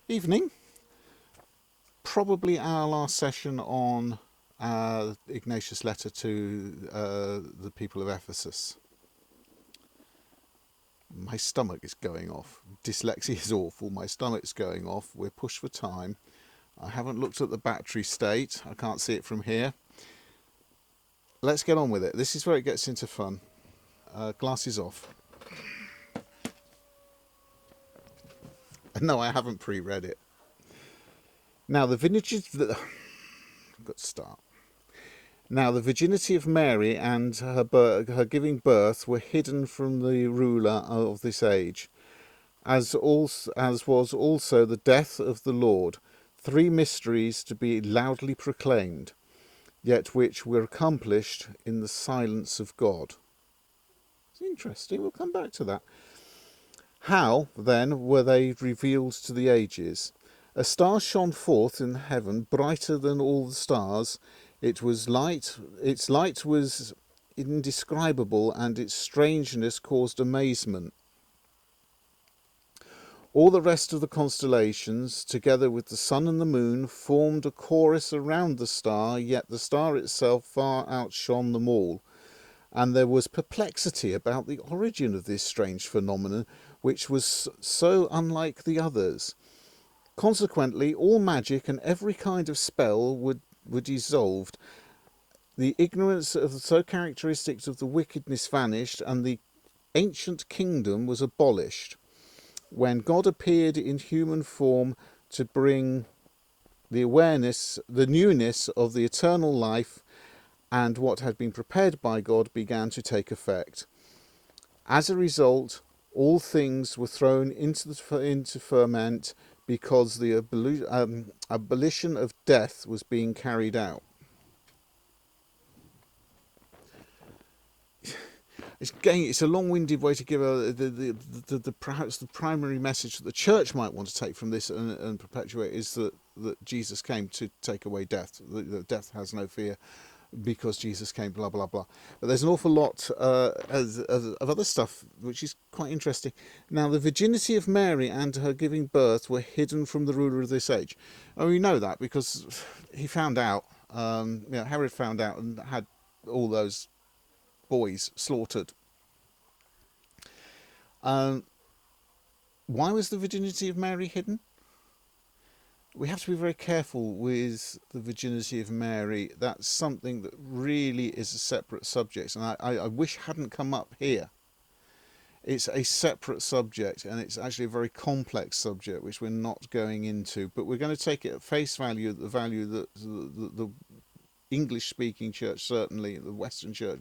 Evening. Probably our last session on Ignatius Letter to the people of Ephesus. My stomach is going off. Dyslexia is awful. My stomach's going off. We're pushed for time. I haven't looked at the battery state. I can't see it from here. Let's get on with it. This is where it gets into fun. Glasses off. No, I haven't pre-read it. Now, the virginity... Got to start. Now, the virginity of Mary and her giving birth were hidden from the ruler of this age, as was also the death of the Lord, 3 mysteries to be loudly proclaimed, yet which were accomplished in the silence of God. It's interesting, we'll come back to that. How, then, were they revealed to the ages? A star shone forth in heaven, brighter than all the stars. Its light was indescribable, and its strangeness caused amazement. All the rest of the constellations, together with the sun and the moon, formed a chorus around the star, yet the star itself far outshone them all. And there was perplexity about the origin of this strange phenomenon, which was so unlike the others. Consequently, all magic and every kind of spell were dissolved. The ignorance of so characteristic of the wickedness vanished, and the ancient kingdom was abolished. When God appeared in human form to bring the newness of the eternal life, and what had been prepared by God began to take effect. As a result, all things were thrown into ferment, because the abolition of death was being carried out. It's a long-winded way to give perhaps the primary message that the church might want to take from this and perpetuate is that Jesus came to take away death. That death has no fear, because Jesus came, blah, blah, blah. But there's an awful lot of other stuff which is quite interesting. Now, the virginity of Mary and her giving birth were hidden from the ruler of this age. And we know that because he found out, Herod found out and had all those boys slaughtered. Why was the virginity of Mary hidden? We have to be very careful with the virginity of Mary. That's something that really is a separate subject, and I wish hadn't come up here. It's a separate subject, and it's actually a very complex subject, which we're not going into, but we're going to take it at face value, the value that the English-speaking church, certainly the Western church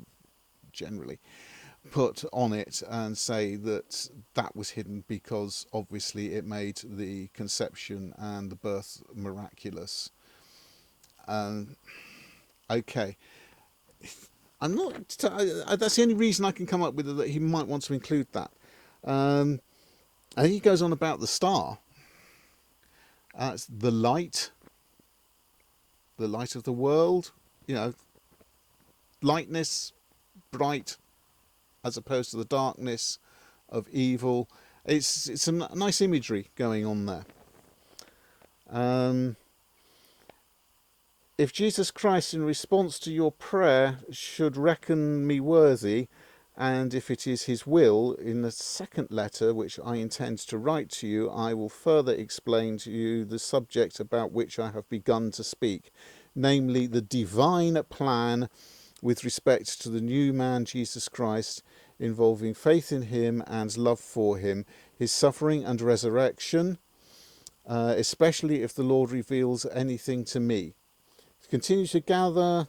generally, put on it, and say that was hidden because obviously it made the conception and the birth miraculous. Okay, I'm not. That's the only reason I can come up with that he might want to include that. I think he goes on about the star. It's the light of the world. Lightness, bright, as opposed to the darkness of evil. It's some nice imagery going on there. If Jesus Christ, in response to your prayer, should reckon me worthy, and if it is his will, in the second letter which I intend to write to you, I will further explain to you the subject about which I have begun to speak, namely the divine plan with respect to the new man Jesus Christ, involving faith in him and love for him, his suffering and resurrection, especially if the Lord reveals anything to me. Continue to gather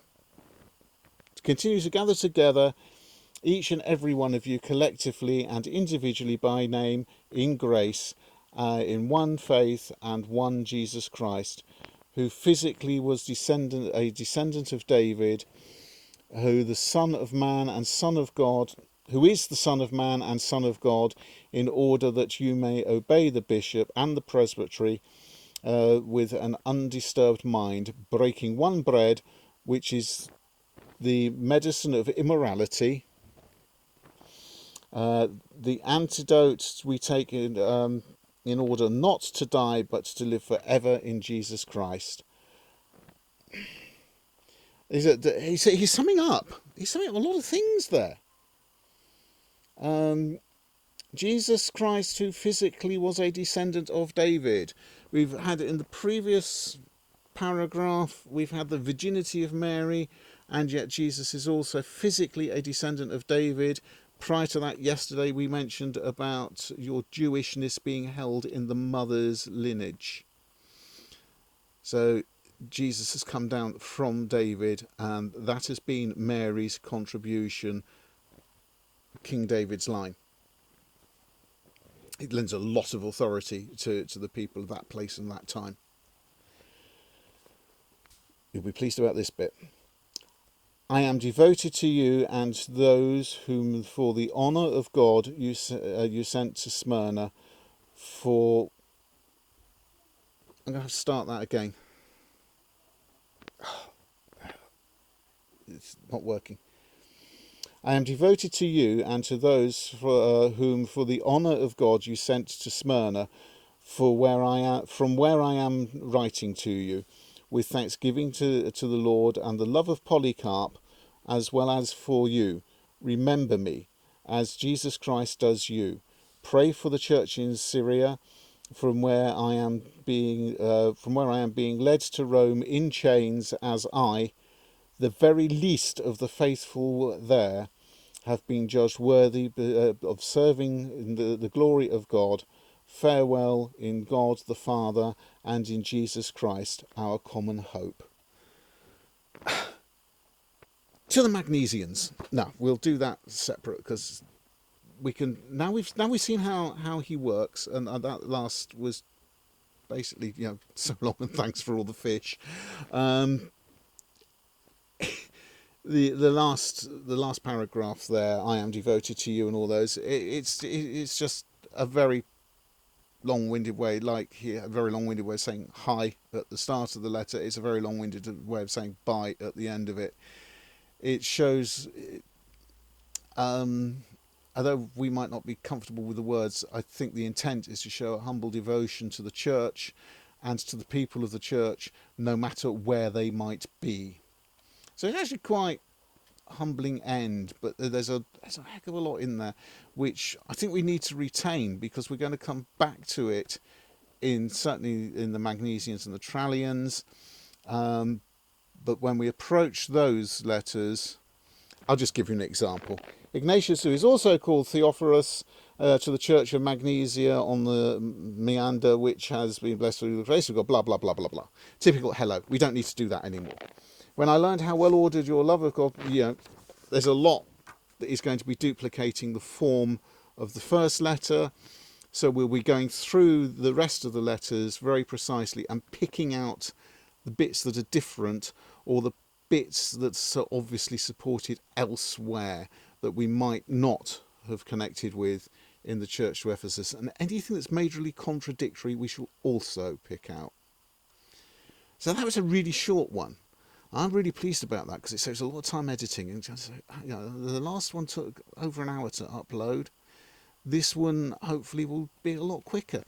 together, each and every one of you, collectively and individually by name, in grace, in one faith and one Jesus Christ, who physically was a descendant of David, who the Son of Man and Son of God, who is the Son of Man and Son of God, in order that you may obey the bishop and the presbytery with an undisturbed mind, breaking one bread, which is the medicine of immorality. The antidote we take in in order not to die but to live forever in Jesus Christ. He's summing up. He's summing up a lot of things there. Jesus Christ, who physically was a descendant of David. We've had it in the previous paragraph, we've had the virginity of Mary, and yet Jesus is also physically a descendant of David. Prior to that, yesterday we mentioned about your Jewishness being held in the mother's lineage. So Jesus has come down from David, and that has been Mary's contribution, King David's line. It lends a lot of authority to the people of that place and that time. You'll be pleased about this bit. I am devoted to you and to those whom for the honour of God you sent to Smyrna. For I'm going to have to start that again. It's not working. I am devoted to you and to those whom for the honour of God you sent to Smyrna, from where I am writing to you, with thanksgiving to the Lord and the love of Polycarp, as well as for you. Remember me, as Jesus Christ does you. Pray for the church in Syria, from where I am being led to Rome in chains, as I, the very least of the faithful there, have been judged worthy of serving in the glory of God. Farewell in God the Father and in Jesus Christ, our common hope. To the Magnesians. No, we'll do that separate, because we can now we've seen how he works, and that last was basically, so long and thanks for all the fish. The last paragraph there, I am devoted to you, and all those. It's just a very long-winded way, a very long-winded way of saying hi at the start of the letter. It's a very long-winded way of saying bye at the end of it. It shows, although we might not be comfortable with the words, I think the intent is to show a humble devotion to the church and to the people of the church, no matter where they might be. So it's actually quite a humbling end, but there's a heck of a lot in there, which I think we need to retain, because we're going to come back to it certainly in the Magnesians and the Trallians. But when we approach those letters, I'll just give you an example. Ignatius, who is also called Theophorus, to the church of Magnesia on the Meander, which has been blessed through the grace of God, blah, blah, blah, blah, blah. Typical hello. We don't need to do that anymore. When I learned how well ordered your love of God, there's a lot that is going to be duplicating the form of the first letter. So we'll be going through the rest of the letters very precisely and picking out the bits that are different, or the bits that are obviously supported elsewhere that we might not have connected with in the church to Ephesus. And anything that's majorly contradictory we shall also pick out. So that was a really short one. I'm really pleased about that, because it saves a lot of time editing. And the last one took over an hour to upload. This one hopefully will be a lot quicker.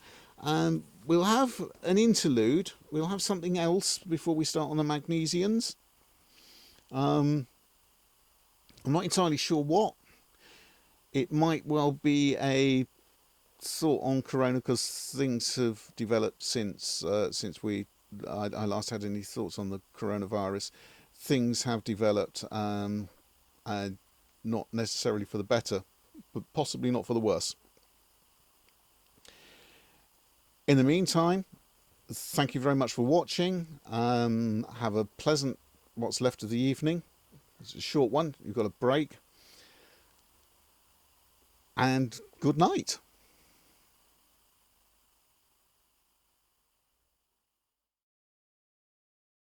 We'll have an interlude. We'll have something else before we start on the Magnesians. I'm not entirely sure what. It might well be a thought on Corona, because things have developed since I last had any thoughts on the coronavirus. Things have developed, and not necessarily for the better, but possibly not for the worse. In the meantime, thank you very much for watching. Have a pleasant what's left of the evening. It's a short one. You've got a break. And good night.